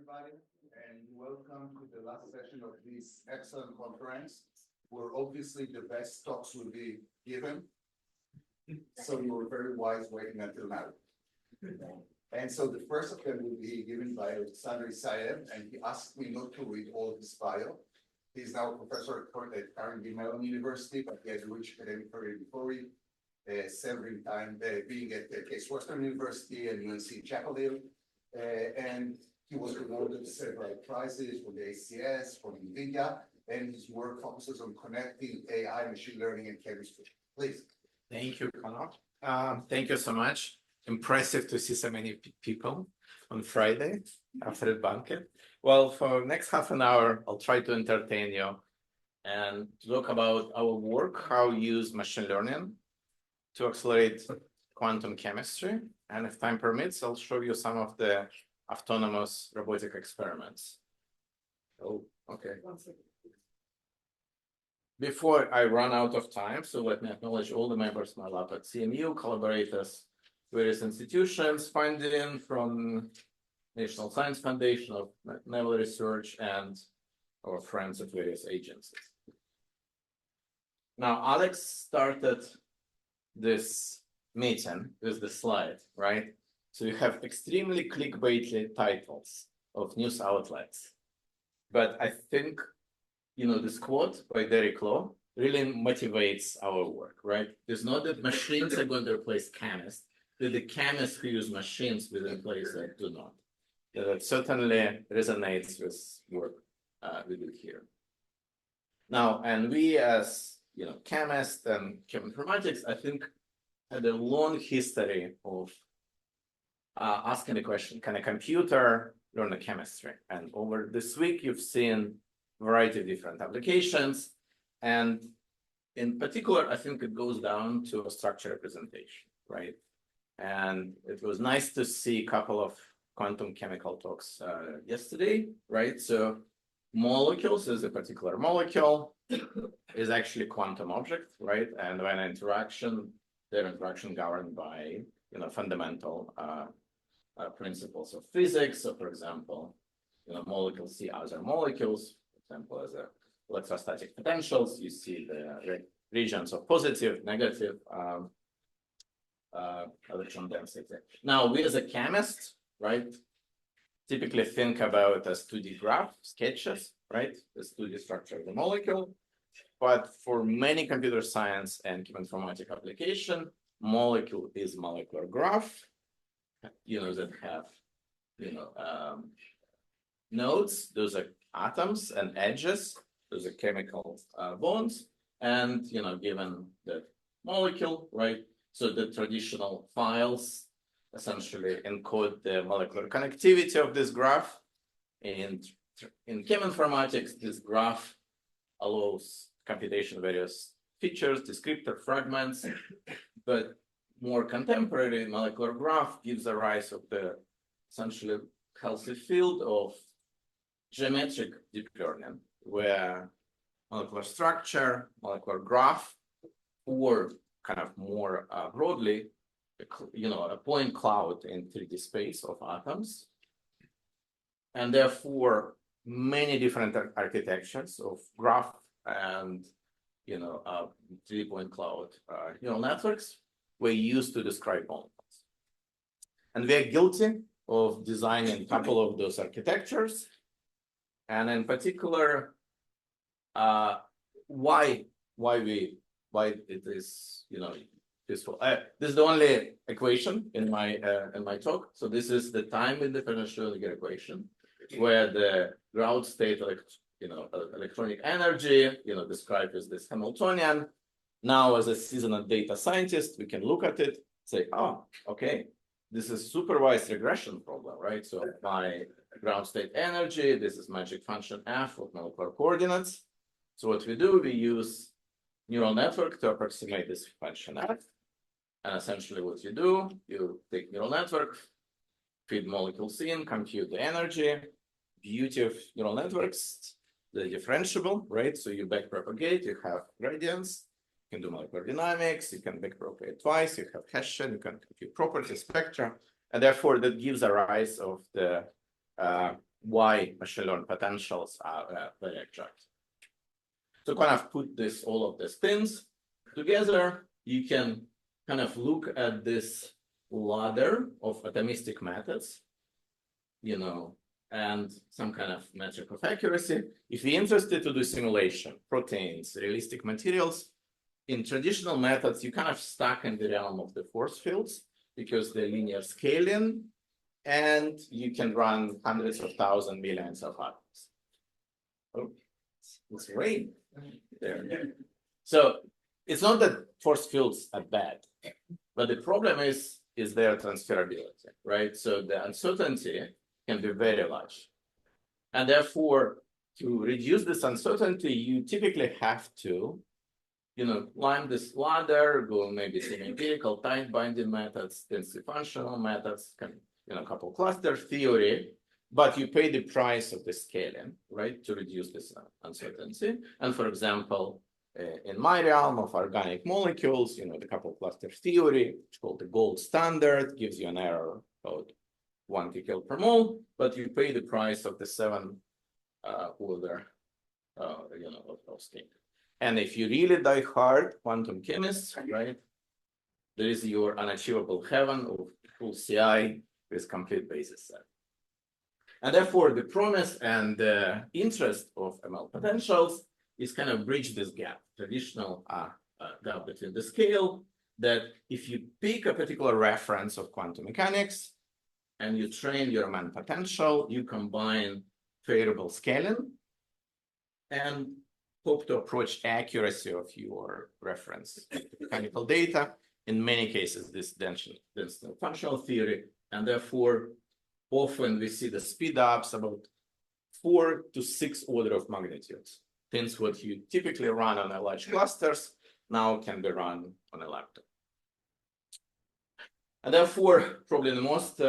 everybody, and welcome to the last session of this excellent conference, where obviously the best talks will be given. So you were very wise waiting until now. And so the first of them will be given by Olexandr ISAYEV, and he asked me not to read all of his bio. He's now a professor at Carnegie Mellon University, but he has a rich academic career before he, several times being at Case Western University and UNC Chapel Hill. And he was awarded several prizes from the ACS, from NVIDIA, and his work focuses on connecting AI, machine learning, and chemistry. Please. Thank you, Connor. Thank you so much. Impressive to see so many people on Friday after the banquet. Well, for next half an hour, I'll try to entertain you and talk about our work, how we use machine learning to accelerate quantum chemistry. And if time permits, I'll show you some of the autonomous robotic experiments. Oh, okay. Before I run out of time, so let me acknowledge all the members of my lab at CMU, collaborators, various institutions, funding from National Science Foundation, of Naval Research, and our friends at various agencies. Now, Alex started this meeting with the slide, right? So you have extremely clickbaity titles of news outlets. But I think, this quote by Derek Law really motivates our work, right? It's not that machines are going to replace chemists, but the chemists who use machines will replace that do not. That certainly resonates with work we do here. Now, and we as chemists and chemoinformatics, I think, had a long history of asking the question, can a computer learn the chemistry? And over this week, you've seen a variety of different applications. And in particular, I think it goes down to a structure representation, right? And it was nice to see a couple of quantum chemical talks yesterday, right? So molecules is a particular molecule, is actually quantum object, right? And when their interaction governed by fundamental principles of physics. So for example, molecules see other molecules, for example, as electrostatic potentials. You see the regions of positive, negative electron density. Now, we as a chemist, right, typically think about as 2D graph sketches, right? This 2D structure of the molecule. But for many computer science and chemoinformatics application, molecule is molecular graph, that have, nodes. Those are atoms and edges. Those are chemical bonds. And, given the molecule, right? So the traditional files essentially encode the molecular connectivity of this graph. And in chemoinformatics, this graph allows computation of various features, descriptor fragments, but more contemporary molecular graph gives a rise of the essentially healthy field of geometric deep learning, where molecular structure, molecular graph, or kind of more broadly, a point cloud in 3D space of atoms. And therefore, many different architectures of graph and 3D point cloud neural networks were used to describe molecules. And we are guilty of designing a couple of those architectures. And in particular, why it is useful. This is the only equation in my talk. So this is the time independent Schrödinger equation, where the ground state electronic energy described as this Hamiltonian. Now, as a seasoned data scientist, we can look at it, say, oh, okay, this is supervised regression problem, right? So my ground state energy, this is magic function f of molecular coordinates. So what we do, we use neural network to approximate this function f. And essentially what you do, you take neural network, feed molecules in, compute the energy. Beauty of neural networks, they're differentiable, right? So you backpropagate, you have gradients, you can do molecular dynamics, you can backpropagate twice, you have Hessian, you can compute properties, spectra, and therefore that gives a rise of the why machine learning potentials are very attractive. To kind of put all of these things together, you can kind of look at this ladder of atomistic methods, and some kind of metric of accuracy. If you're interested to do simulation, proteins, realistic materials, in traditional methods, you kind of stuck in the realm of the force fields because they're linear scaling, and you can run hundreds of thousands, millions of atoms. Oh, it's rain there. So it's not that force fields are bad, but the problem is their transferability, right? So the uncertainty can be very large. And therefore, to reduce this uncertainty, you typically have to, climb this ladder, go maybe semi-empirical, tight binding methods, density functional methods, a couple cluster theory, but you pay the price of the scaling, right, to reduce this uncertainty. And for example, in my realm of organic molecules, the couple cluster theory, it's called the gold standard, gives you an error about 1 kcal per mole, but you pay the price of the 7 order, of scale. And if you really die hard quantum chemists, right, there is your unachievable heaven of full CI with complete basis set. And therefore, the promise and the interest of ML potentials is kind of bridge this gap, traditional gap between the scale, that if you pick a particular reference of quantum mechanics and you train your ML potential, you combine favorable scaling and hope to approach accuracy of your reference mechanical data. In many cases, this density functional theory, and therefore, often we see the speed ups about 4 to 6 order of magnitudes. Things what you typically run on a large clusters now can be run on a laptop. And therefore, probably the most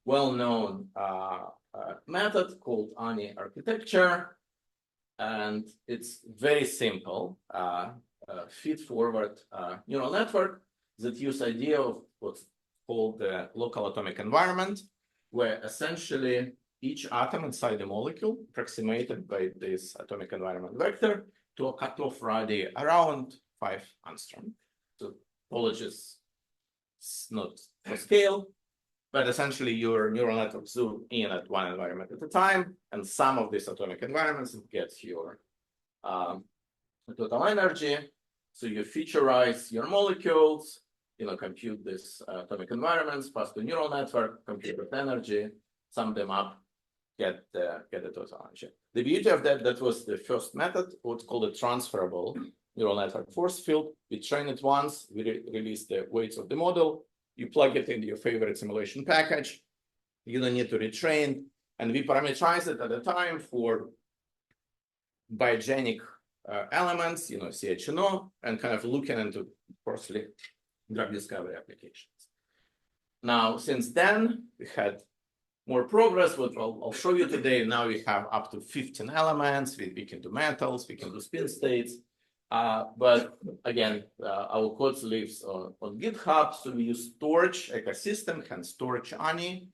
well-known method called ANI architecture, and it's very simple, feed-forward neural network that use idea of what's called the local atomic environment, where essentially each atom inside the molecule approximated by this atomic environment vector to a cutoff radii around 5 angstrom. So apologies, it's not for scale, but essentially your neural network zoom in at one environment at a time, and some of these atomic environments gets your total energy. So you featureize your molecules, compute these atomic environments, pass to neural network, compute with energy, sum them up, get the total energy. The beauty of that was the first method, what's called a transferable neural network force field. We train it once, we release the weights of the model, you plug it into your favorite simulation package, you don't need to retrain, and we parameterize it at a time for biogenic elements, CHNO, and kind of looking into, firstly, drug discovery applications. Now, since then, we had more progress, what I'll show you today. Now we have up to 15 elements. We can do metals, we can do spin states. But again, our code lives on GitHub, so we use storage ecosystem, hence storage ANI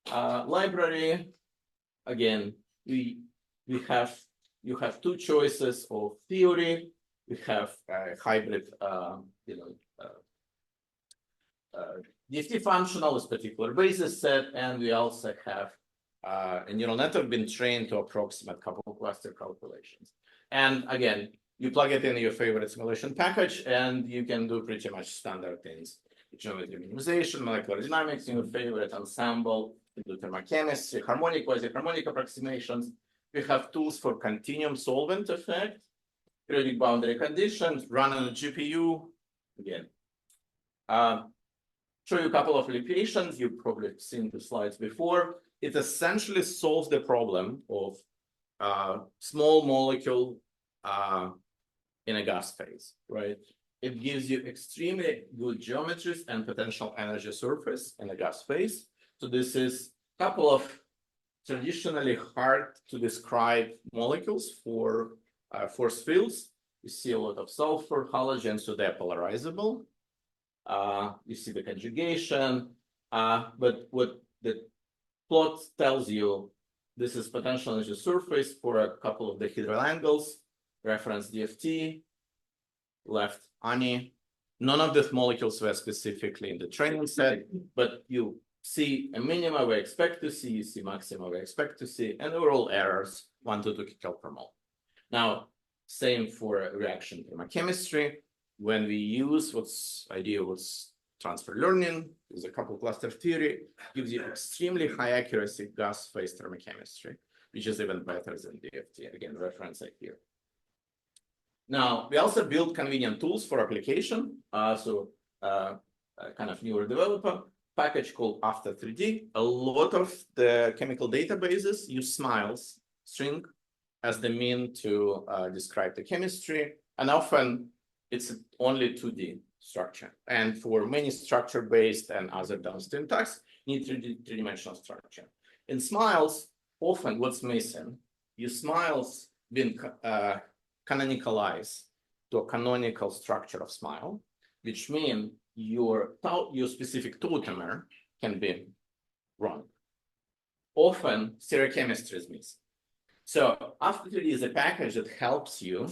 library. Again, you have 2 choices of theory. We have a hybrid, DFT functional is particular basis set, and we also have a neural network been trained to approximate a couple of cluster calculations. And again, you plug it in your favorite simulation package, and you can do pretty much standard things. Geometry minimization, molecular dynamics in your favorite ensemble, you do thermochemistry, harmonic, quasi-harmonic approximations. We have tools for continuum solvent effect, periodic boundary conditions, run on a GPU. Again, show you a couple of applications. You've probably seen the slides before. It essentially solves the problem of small molecule in a gas phase, right? It gives you extremely good geometries and potential energy surface in a gas phase. So this is a couple of traditionally hard to describe molecules for force fields. You see a lot of sulfur, halogen, so they're polarizable. You see the conjugation, but what the plot tells you This is potential energy surface for a couple of dihedral angles, reference DFT, left ANI. None of these molecules were specifically in the training set, but you see a minima we expect to see, you see maxima we expect to see, and overall errors 1 to 2 kcal per mole. Now, same for reaction thermochemistry. When we use what's idea was transfer learning, is a couple cluster theory, gives you extremely high accuracy gas phase thermochemistry, which is even better than DFT. Again, reference right here. Now, we also build convenient tools for application. Kind of newer developer package called After3D. A lot of the chemical databases use SMILES string as the mean to describe the chemistry, and often it's only 2D structure. And for many structure-based and other downstream tasks, you need three-dimensional structure. In SMILES, often what's missing, your SMILES been canonicalized to a canonical structure of SMILE, which means your specific tautomer can be wrong. Often, stereochemistry is missing. So After3D is a package that helps you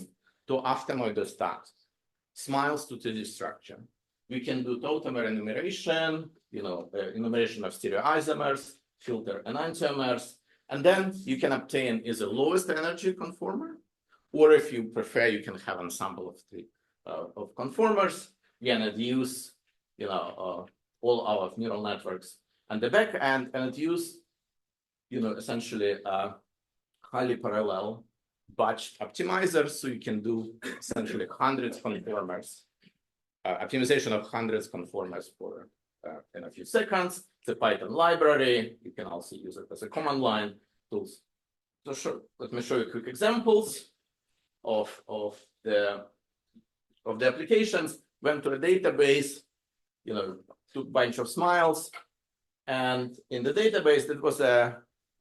to optimize those tasks. SMILES to 2D structure. We can do tautomer enumeration, enumeration of stereoisomers, filter enantiomers, and then you can obtain either lowest energy conformer, or if you prefer, you can have ensemble of three of conformers. Again, it use all our neural networks on the back end, and it use essentially highly parallel batch optimizers, so you can do essentially hundreds of conformers, optimization of hundreds of conformers for in a few seconds. It's a Python library. You can also use it as a command line tools. So let me show you quick examples of the applications. Went to a database, took a bunch of SMILES, and in the database that was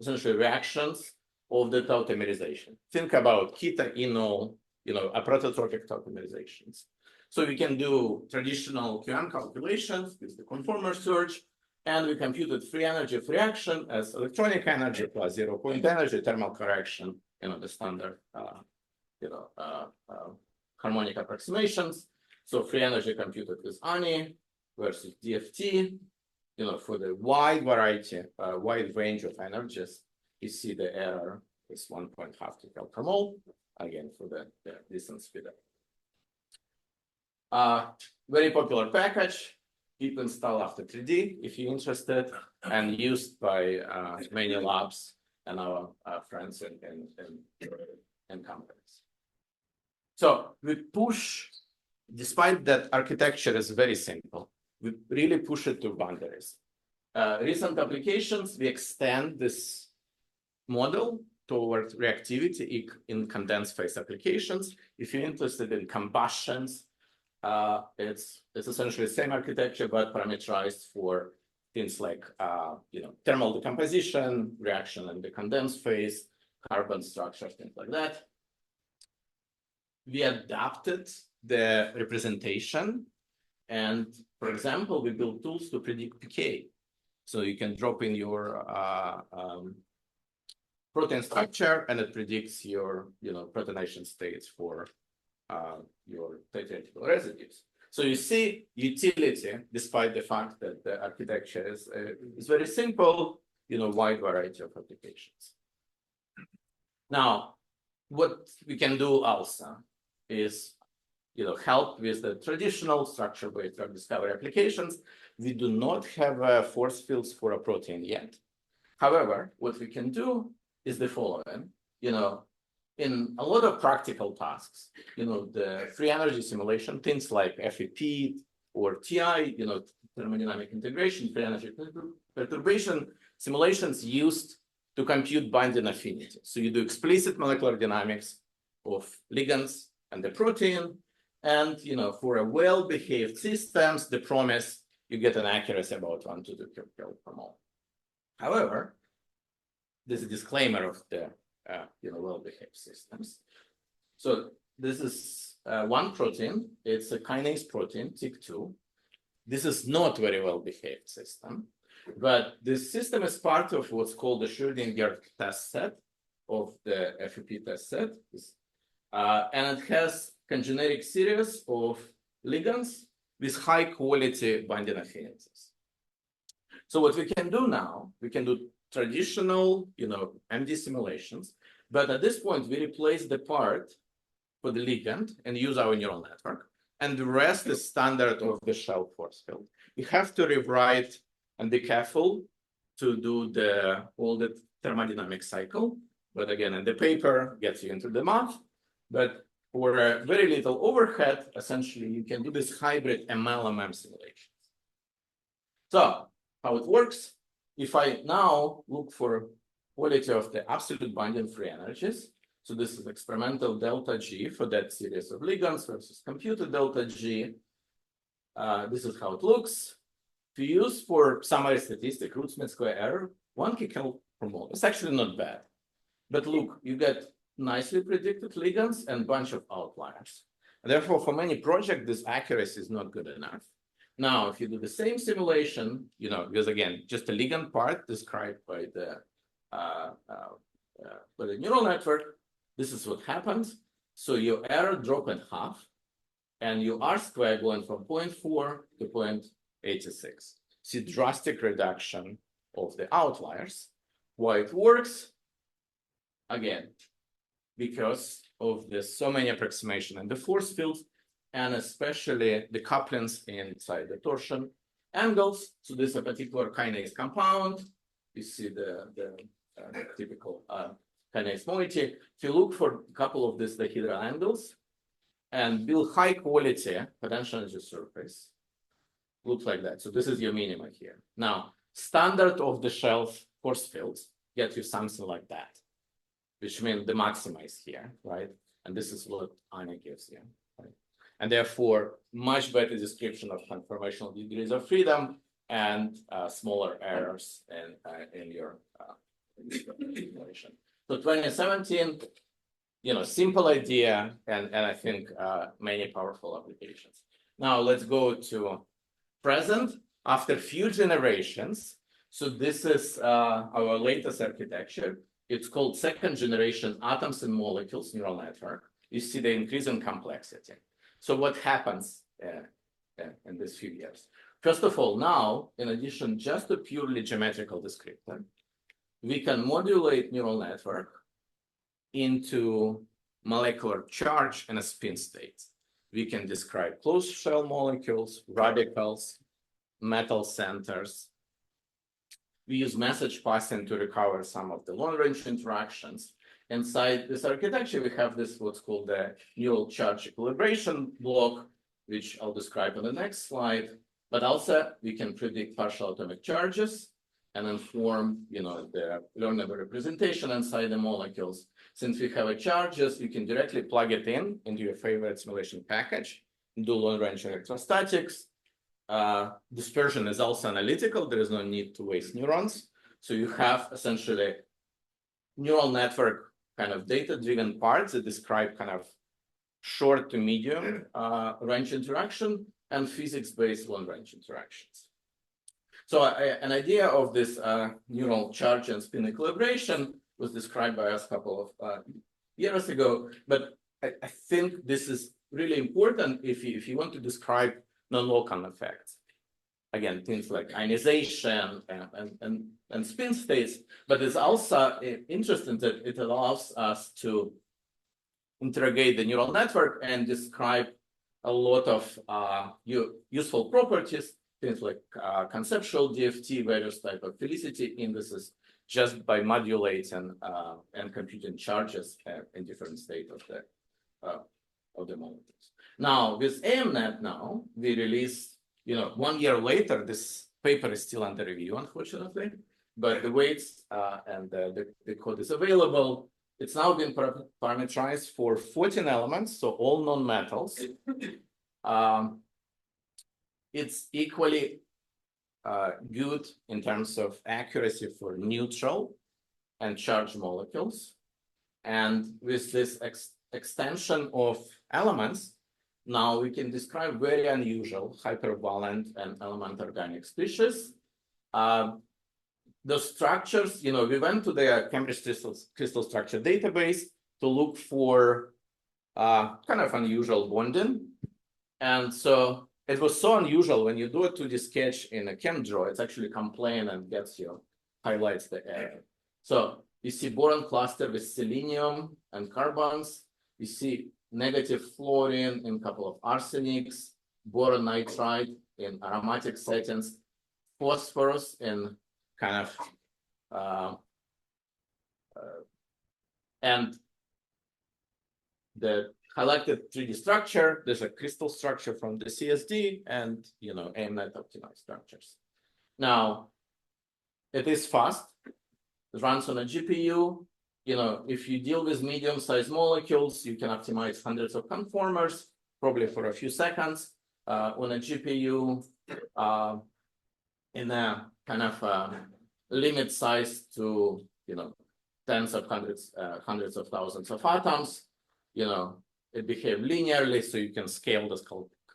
essentially reactions of the tautomerization. Think about kita, enol, a prototropic tautomerizations. So we can do traditional QM calculations with the conformer search, and we computed free energy of reaction as electronic energy plus 0-point energy, thermal correction, the standard, harmonic approximations. So free energy computed with ANI versus DFT, for the wide variety, wide range of energies. You see the error is 1.5 kcal per mole, again, for the distance speedup. Very popular package. People install After3D if you're interested, and used by many labs and our friends and companies. So we push, despite that architecture is very simple, we really push it to boundaries. Recent applications, we extend this model toward reactivity in condensed phase applications. If you're interested in combustions, it's essentially the same architecture, but parameterized for things like thermal decomposition, reaction in the condensed phase, carbon structure, things like that. We adapted the representation, and for example, we built tools to predict pK. So you can drop in your protein structure, and it predicts your protonation states for your theoretical residues. So you see utility, despite the fact that the architecture is very simple, wide variety of applications. Now, what we can do also is help with the traditional structure-based drug discovery applications. We do not have force fields for a protein yet. However, what we can do is the following. In a lot of practical tasks, the free energy simulation, things like FEP or TI, thermodynamic integration, free energy perturbation simulations used to compute binding affinity. So you do explicit molecular dynamics of ligands and the protein, and for a well-behaved systems, the promise you get an accuracy about 1 to 2 kcal per mole. However, there's a disclaimer of the well-behaved systems. So this is one protein. It's a kinase protein, TYK2. This is not very well-behaved system. But this system is part of what's called the Schrödinger test set of the FEP test set. And it has congeneric series of ligands with high quality binding affinities. So what we can do now, we can do traditional, MD simulations, but at this point we replace the part for the ligand and use our neural network, and the rest is standard of the shell force field. You have to rewrite and be careful to do all the thermodynamic cycle, but again, in the paper gets you into the math. But for a very little overhead, essentially, you can do this hybrid ML-MM simulations. So how it works, if I now look for quality of the absolute binding free energies, so this is experimental delta G for that series of ligands versus computed delta G. This is how it looks. If you use for summary statistic root mean square error, 1 kcal per mole. It's actually not bad. But look, you get nicely predicted ligands and bunch of outliers. And therefore, for many projects, this accuracy is not good enough. Now, if you do the same simulation, because again, just a ligand part described by the neural network, this is what happens. So your error drop in half, and your R square going from 0.4 to 0.86. See drastic reduction of the outliers. Why it works? Again, because of so many approximation in the force fields, and especially the couplings inside the torsion angles. So this is a particular kinase compound. You see the typical kinase moiety. If you look for a couple of these dihedral angles and build high quality potential energy surface, looks like that. So this is your minima here. Now, standard of the shelf force fields get you something like that, which means the maxima is here, right? And this is what Anya gives you, right? And therefore, much better description of conformational degrees of freedom and smaller errors in your simulation. So 2017, simple idea, and I think many powerful applications. Now let's go to present after few generations. So this is our latest architecture. It's called second generation atoms and molecules neural network. You see the increase in complexity. So what happens in these few years? First of all, now, in addition just to purely geometrical descriptor, we can modulate neural network into molecular charge and a spin state. We can describe closed shell molecules, radicals, metal centers. We use message passing to recover some of the long-range interactions. Inside this architecture, we have this what's called the neural charge equilibration block, which I'll describe on the next slide. But also, we can predict partial atomic charges and inform, the learnable representation inside the molecules. Since we have charges, you can directly plug it into your favorite simulation package, do long-range electrostatics. Dispersion is also analytical. There is no need to waste neurons. So you have essentially neural network kind of data-driven parts that describe kind of short to medium range interaction and physics-based long-range interactions. So an idea of this neural charge and spin equilibration was described by us a couple of years ago, but I think this is really important if you want to describe non-local effects. Again, things like ionization and spin states, but it's also interesting that it allows us to interrogate the neural network and describe a lot of useful properties, things like conceptual DFT, various type of felicity indices, just by modulating and computing charges in different state of the molecules. Now, with AMNet now, we released, 1 year later, this paper is still under review, unfortunately, but the weights and the code is available. It's now been parameterized for 14 elements, so all non-metals. It's equally good in terms of accuracy for neutral and charged molecules. And with this extension of elements, now we can describe very unusual hypervalent and element organic species. those structures, we went to the Cambridge crystal structure database to look for kind of unusual bonding. And so it was so unusual when you do a 2D sketch in a ChemDraw, it's actually complain and highlights the area. So you see boron cluster with selenium and carbons. You see negative fluorine in a couple of arsenics, boron nitride in aromatic settings, phosphorus in kind of, and the highlighted 3D structure, there's a crystal structure from the CSD and, AMNet optimized structures. Now, it is fast. It runs on a GPU. If you deal with medium-sized molecules, you can optimize hundreds of conformers, probably for a few seconds on a GPU in a kind of limit size to, tens of hundreds of thousands of atoms. It behaves linearly, so you can scale this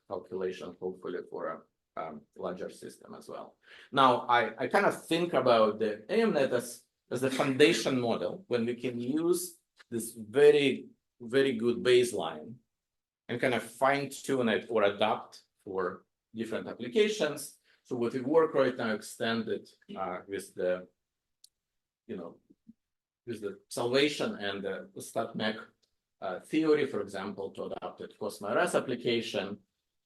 calculation, hopefully, for a larger system as well. Now, I kind of think about the AMNet as the foundation model when we can use this very, very good baseline and kind of fine-tune it or adapt for different applications. So what we work right now extended with the, with the salvation and the StatMech theory, for example, to adapt it COSMO-RS application,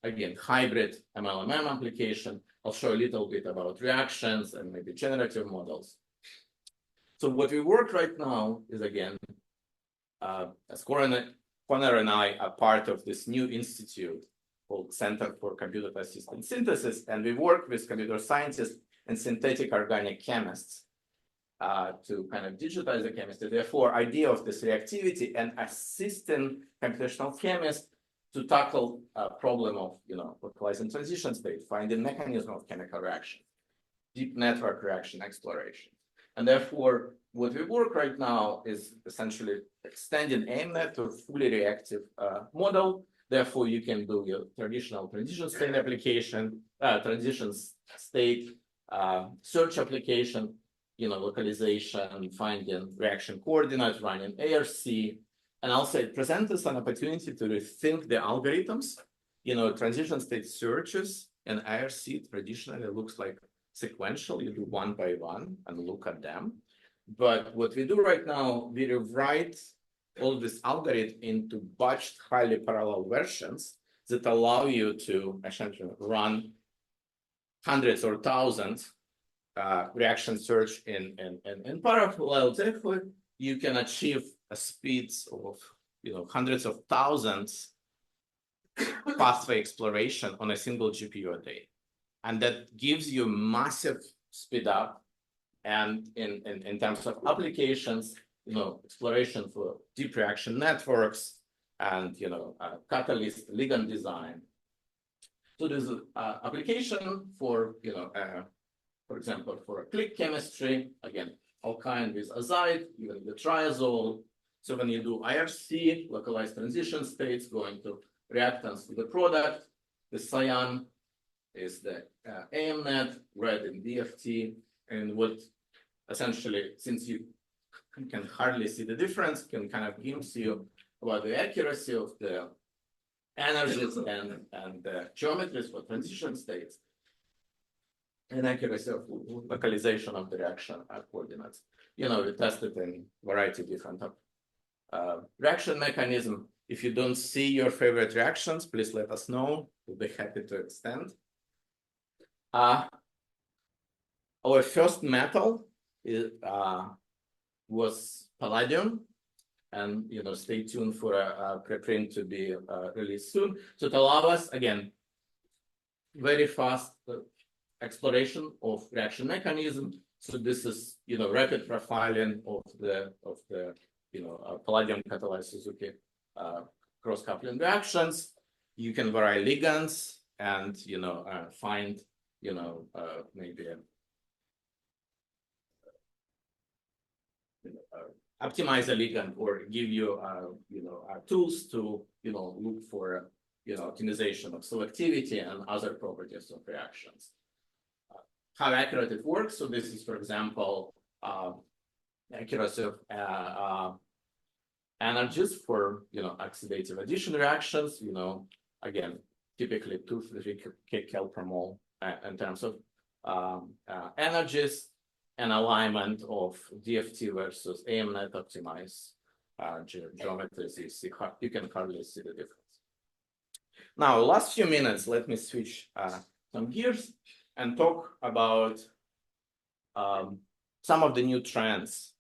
again, hybrid MLMM application. I'll show a little bit about reactions and maybe generative models. So what we work right now is, again, as Connor and I are part of this new institute called Center for Computer-Assisted Synthesis, and we work with computer scientists and synthetic organic chemists to kind of digitize the chemistry. Therefore, idea of this reactivity and assisting computational chemists to tackle a problem of, localizing transition state, finding mechanism of chemical reaction, deep network reaction exploration. And therefore, what we work right now is essentially extending AMNet to a fully reactive model. Therefore, you can do your traditional transition state application, transition state search application, localization, finding reaction coordinates, running ARC. And also it presents us an opportunity to rethink the algorithms. Transition state searches and IRC traditionally looks like sequential. You do one by one and look at them. But what we do right now, we rewrite all this algorithm into batched, highly parallel versions that allow you to essentially run hundreds or thousands reaction search in parallel. Therefore, you can achieve a speeds of hundreds of thousands pathway exploration on a single GPU a day, and that gives you massive speed up. And in terms of applications, exploration for deep reaction networks and catalyst ligand design. So there's an application for for example, for a click chemistry, again, alkyne with azide, even the triazole. So when you do IRC, localized transition states, going to reactants to the product, the cyan is the AMNet, red in DFT, and what essentially, since you can hardly see the difference, can kind of gives you about the accuracy of the energies and the geometries for transition states, and accuracy of localization of the reaction coordinates. We tested in variety of different reaction mechanism. If you don't see your favorite reactions, please let us know. We'll be happy to extend. Our first metal was palladium, and stay tuned for a preprint to be released soon. So it allows us, again, very fast exploration of reaction mechanism. So this is rapid profiling of the palladium catalyzed Suzuki cross coupling reactions. You can vary ligands and find maybe optimize a ligand or give you tools to look for optimization of selectivity and other properties of reactions. how accurate it works. So this is, for example, accuracy of energies for oxidative addition reactions. Again, typically 2-3 kcal per mole in terms of energies, and alignment of DFT versus AMNet optimized geometries. You can hardly see the difference. Now, last few minutes, let me switch some gears and talk about some of the new trends,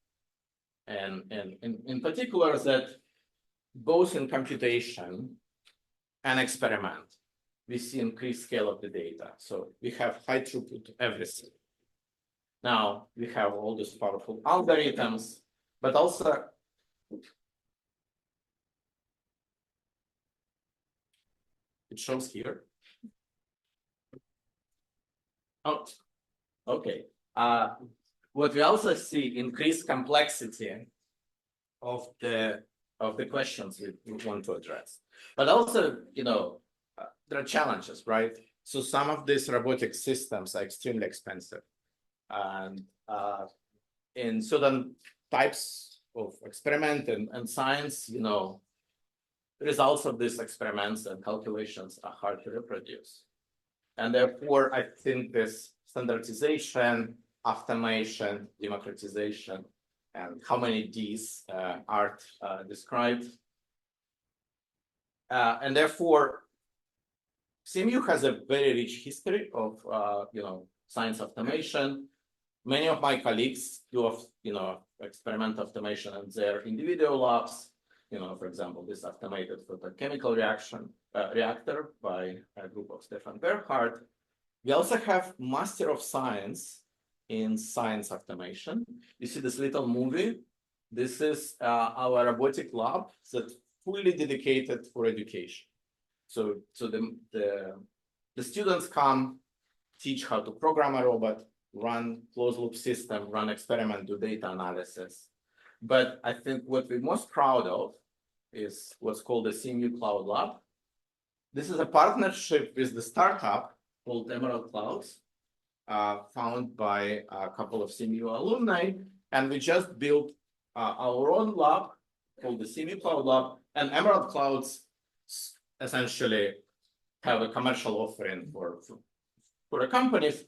and in particular that both in computation and experiment, we see increased scale of the data. So we have high throughput everything. Now we have all these powerful algorithms, but also it shows here. Oh, okay. What we also see increased complexity of the questions we want to address, but also there are challenges, right? So some of these robotic systems are extremely expensive, and in certain types of experiment and science, results of these experiments and calculations are hard to reproduce. And therefore, I think this standardization, automation, democratization, and how many Ds are described. And therefore, CMU has a very rich history of science automation. Many of my colleagues do experiment automation in their individual labs. For example, this automated photochemical reactor by a group of Stefan Berhard. We also have Master of Science in Science Automation. You see this little movie. This is our robotic lab that's fully dedicated for education. So the students come, teach how to program a robot, run closed loop system, run experiment, do data analysis. But I think what we're most proud of is what's called the CMU Cloud Lab. This is a partnership with the startup called Emerald Clouds, founded by a couple of CMU alumni. And we just built our own lab called the CMU Cloud Lab. And Emerald Clouds essentially have a commercial offering for the companies.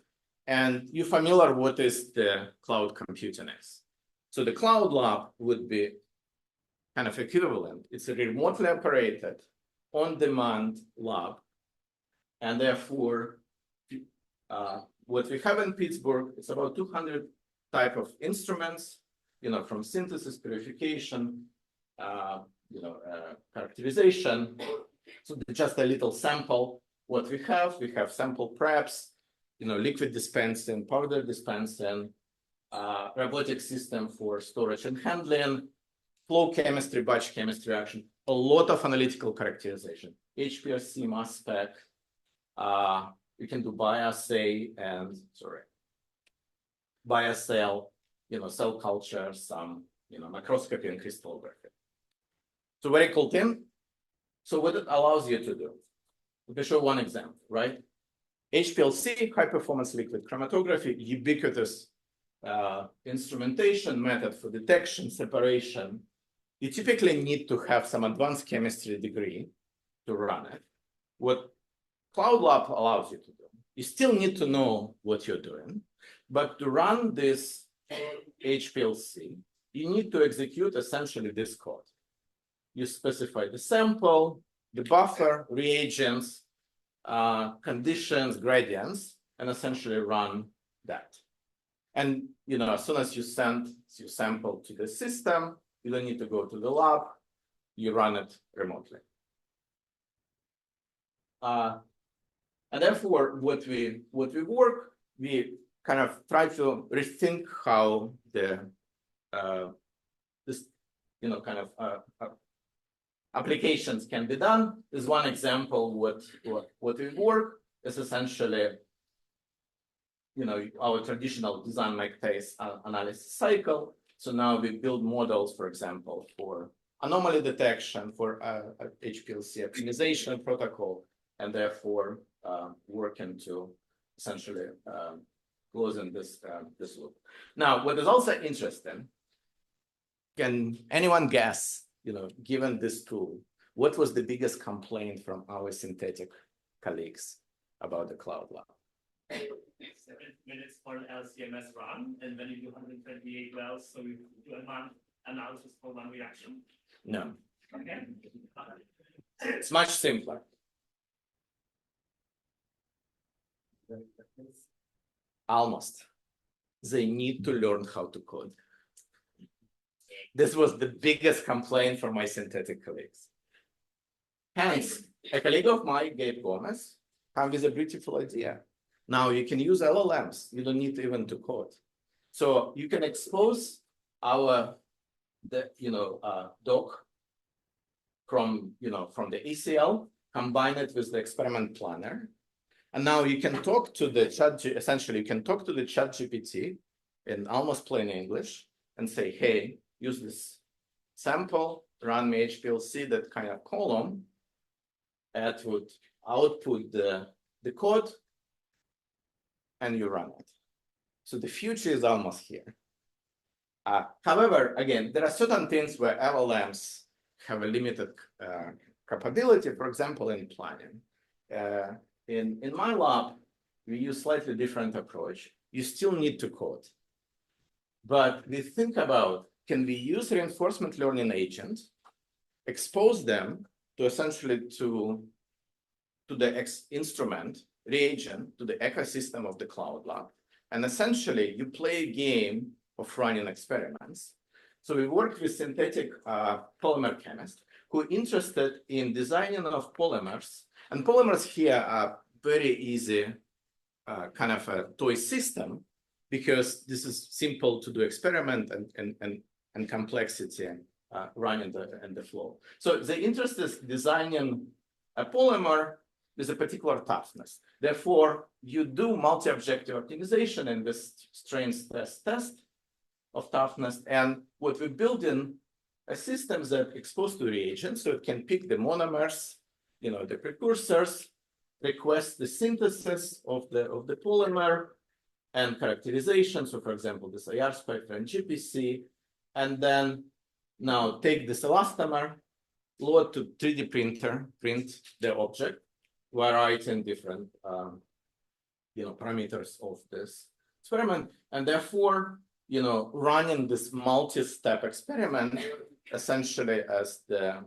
And you're familiar what is the cloud computing is. So the Cloud Lab would be kind of equivalent. It's a remotely operated, on-demand lab. And therefore, what we have in Pittsburgh, it's about 200 type of instruments, from synthesis, purification, characterization. So just a little sample. What we have sample preps, liquid dispensing, powder dispensing, robotic system for storage and handling, flow chemistry, batch chemistry reaction, a lot of analytical characterization, HPLC, mass spec. You can do bioassay and biocell, cell culture, some microscopy and crystallography. So very cool thing. So what it allows you to do? Let me show one example, right? HPLC, high performance liquid chromatography, ubiquitous instrumentation method for detection, separation. You typically need to have some advanced chemistry degree to run it. What Cloud Lab allows you to do, you still need to know what you're doing, but to run this HPLC, you need to execute essentially this code. You specify the sample, the buffer, reagents, conditions, gradients, and essentially run that. And as soon as you send your sample to the system, you don't need to go to the lab. You run it remotely. And therefore, what we work, we kind of try to rethink how this applications can be done. There's one example. What we work is essentially our traditional design make phase analysis cycle. So now we build models, for example, for anomaly detection, for HPLC optimization protocol, and therefore working to essentially closing this loop. Now, what is also interesting, can anyone guess, given this tool, what was the biggest complaint from our synthetic colleagues about the cloud lab? 7 minutes for an LCMS run, and then you do 128 wells, so you do a month analysis for one reaction. No, Okay. it's much simpler. Almost. They need to learn how to code. This was the biggest complaint from my synthetic colleagues. Hence, a colleague of mine, Gabe Gomez, came with a beautiful idea. Now you can use LLMs. You don't need even to code. So you can expose doc from the ECL, combine it with the experiment planner, and now you can talk to the chat. Essentially, you can talk to the chat GPT in almost plain English and say, "Hey, use this sample, run me HPLC, that kind of column. It would output the code, and you run it." So the future is almost here. However, again, there are certain things where LLMs have a limited capability. For example, in planning. In my lab, we use slightly different approach. You still need to code. But we think about, can we use reinforcement learning agents, expose them to essentially to the instrument, reagent, to the ecosystem of the cloud lab. And essentially, you play a game of running experiments. So we worked with synthetic polymer chemists who are interested in designing of polymers. And polymers here are very easy kind of a toy system, because this is simple to do experiment and complexity running in the flow. So the interest is designing a polymer with a particular toughness. Therefore, you do multi-objective optimization in this strains test of toughness. And what we build in a system that exposed to reagents, so it can pick the monomers, the precursors, request the synthesis of the polymer and characterization. So for example, this IR spectra and GPC, and then now take this elastomer, load to 3D printer, print the object, variety in different parameters of this experiment, and therefore running this multi-step experiment essentially as the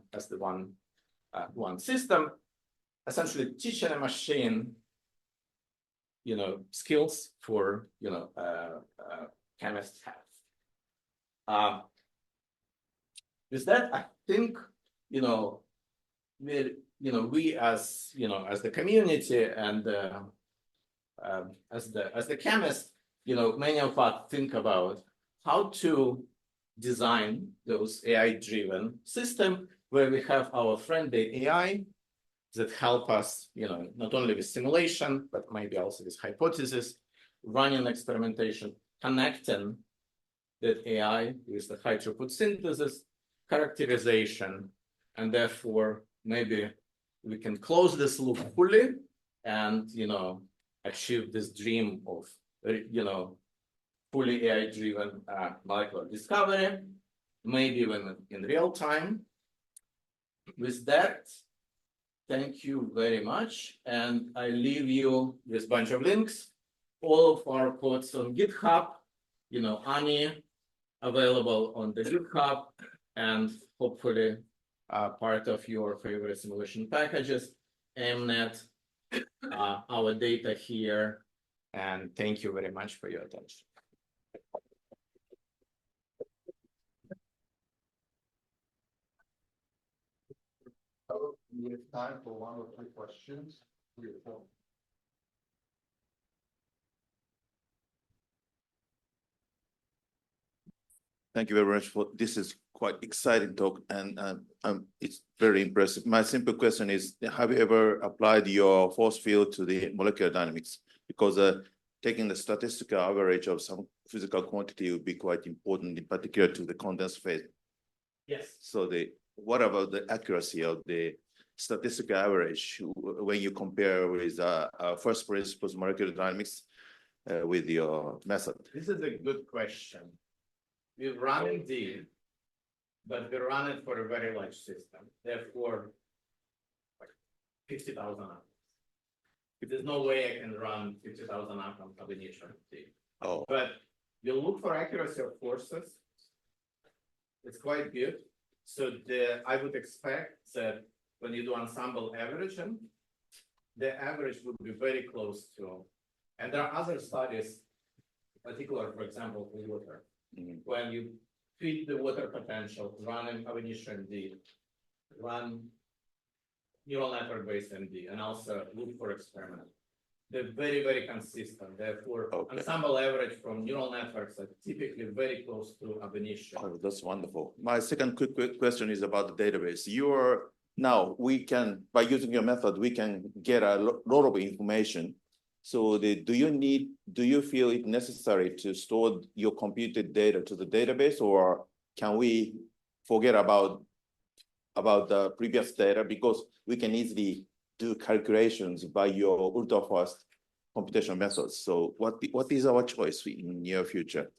one system, essentially teaching a machine skills for chemists have. With that, I think we as the community and as the chemists, many of us think about how to design those AI-driven system where we have our friendly AI that help us, not only with simulation, but maybe also with hypothesis, running experimentation, connecting that AI with the high throughput synthesis, characterization, and therefore maybe we can close this loop fully and achieve this dream of fully AI-driven molecular discovery, maybe even in real time. With that, thank you very much, and I leave you with a bunch of links. All of our codes on GitHub, Ani available on the GitHub, and hopefully part of your favorite simulation packages, MNet, our data here, and thank you very much for your attention. We have time for 1 or 2 questions. 3 or 4. Thank you very much for this. Is quite exciting talk, and it's very impressive. My simple question is: have you ever applied your force field to the molecular dynamics? Because taking the statistical average of some physical quantity would be quite important, in particular to the condensed phase. Yes. So what about the accuracy of the statistical average when you compare with first principles molecular dynamics? with your method? This is a good question. We run indeed, but we run it for a very large system, therefore, like 50,000 atoms. There's no way I can run 50,000 atom combination. Oh, But you look for accuracy of forces. It's quite good. So I would expect that when you do ensemble averaging, the average would be very close to, and there are other studies, particular, for example, in water, when you feed the water potential, run in combination D, run neural network based MD, and also look for experiment. They're very, very consistent. Therefore, ensemble average from neural networks are typically very close to ab initio. oh, that's wonderful. My second quick question is about the database. Now we can, by using your method, we can get a lot of information. So do you feel it necessary to store your computed data to the database, or can we forget about the previous data because we can easily do calculations by your ultra-fast computation methods? So what is our choice in near future?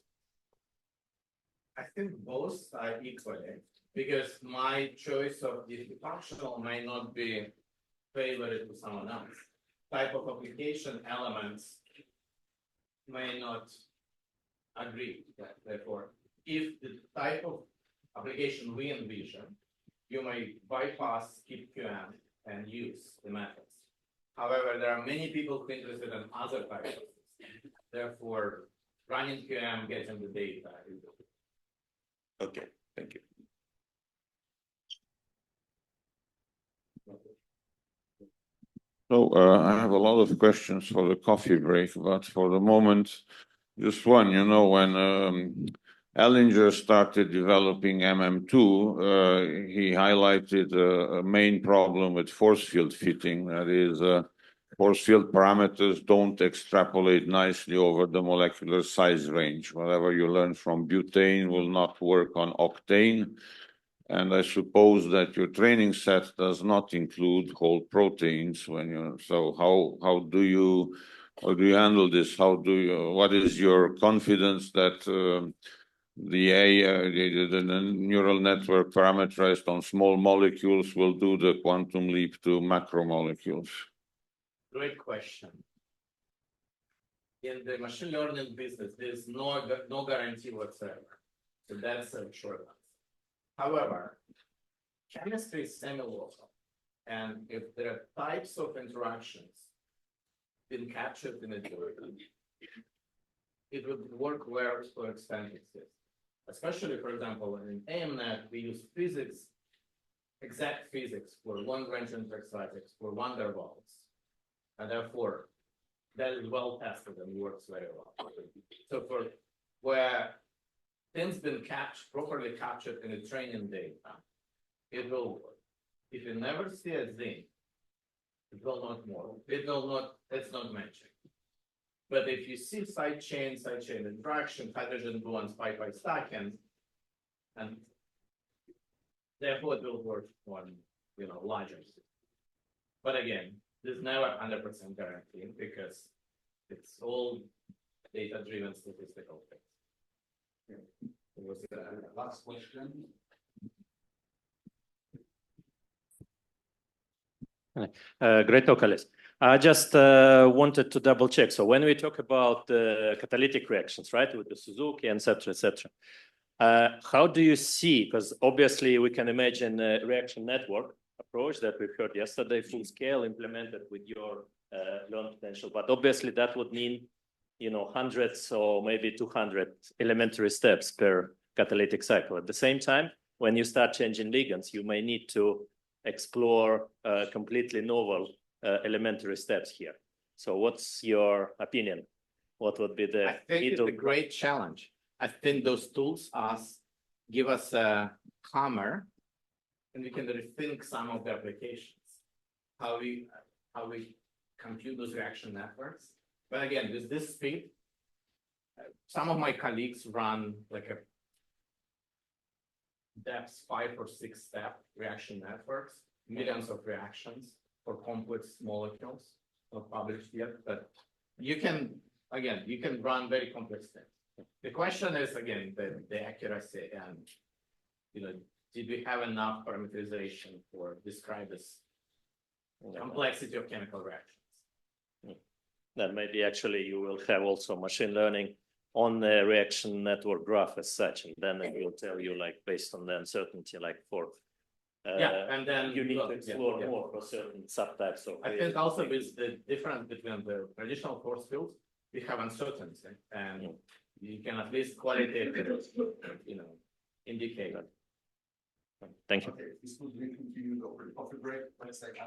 I think both are equally, because my choice of the functional may not be favored to someone else. Type of application elements may not agree. Therefore, if the type of application we envision, you may bypass skip QM and use the methods. However, there are many people interested in other types of systems. Therefore, running QM, getting the data. Okay, thank you. So I have a lot of questions for the coffee break, but for the moment, just one. You know, when Ellinger started developing MM2, he highlighted a main problem with force field fitting. That is, force field parameters don't extrapolate nicely over the molecular size range. Whatever you learn from butane will not work on octane. And I suppose that your training set does not include whole proteins when you. So how do you handle this? What is your confidence that the neural network parameterized on small molecules will do the quantum leap to macromolecules? Great question. In the machine learning business, there's no guarantee whatsoever. So that's a short answer. However, chemistry is semi-local, and if there are types of interactions been captured in a derivative, it would work well to extend it. Especially, for example, in AMNet, we use physics, exact physics for long-range interactivities for van der Waals, and therefore that is well tested and works very well. So for where things been properly captured in the training data, it will work. If you never see a zinc, it will not work. It's not matching. But if you see side chain interaction, hydrogen bonds pi stacking, and therefore it will work on larger systems. But again, there's never 100% guarantee because it's all data-driven statistical things. It was the last question. Great talk, Alice. I just wanted to double check. So when we talk about catalytic reactions, right, with the Suzuki, et cetera, how do you see, because obviously we can imagine a reaction network approach that we heard yesterday, full scale implemented with your learn potential, but obviously that would mean hundreds or maybe 200 elementary steps per catalytic cycle. At the same time, when you start changing ligands, you may need to explore completely novel elementary steps here. So what's your opinion? What would be the I think it's a great challenge. I think those tools give us a hammer, and we can rethink some of the applications, how we compute those reaction networks. But again, with this speed, some of my colleagues run like a depth 5 or 6 step reaction networks, millions of reactions for complex molecules, not published yet, but you can again, you can run very complex things. The question is, again, the accuracy and, did we have enough parameterization for describe this complexity of chemical reactions? Then maybe actually you will have also machine learning on the reaction network graph as such, and then it will tell you like based on the uncertainty, like for And then you need to explore more for certain subtypes of. I think also with the difference between the traditional force fields, we have uncertainty, and you can at least qualitatively, indicate that. Thank you. Okay, this will be continued over the coffee break. Let's take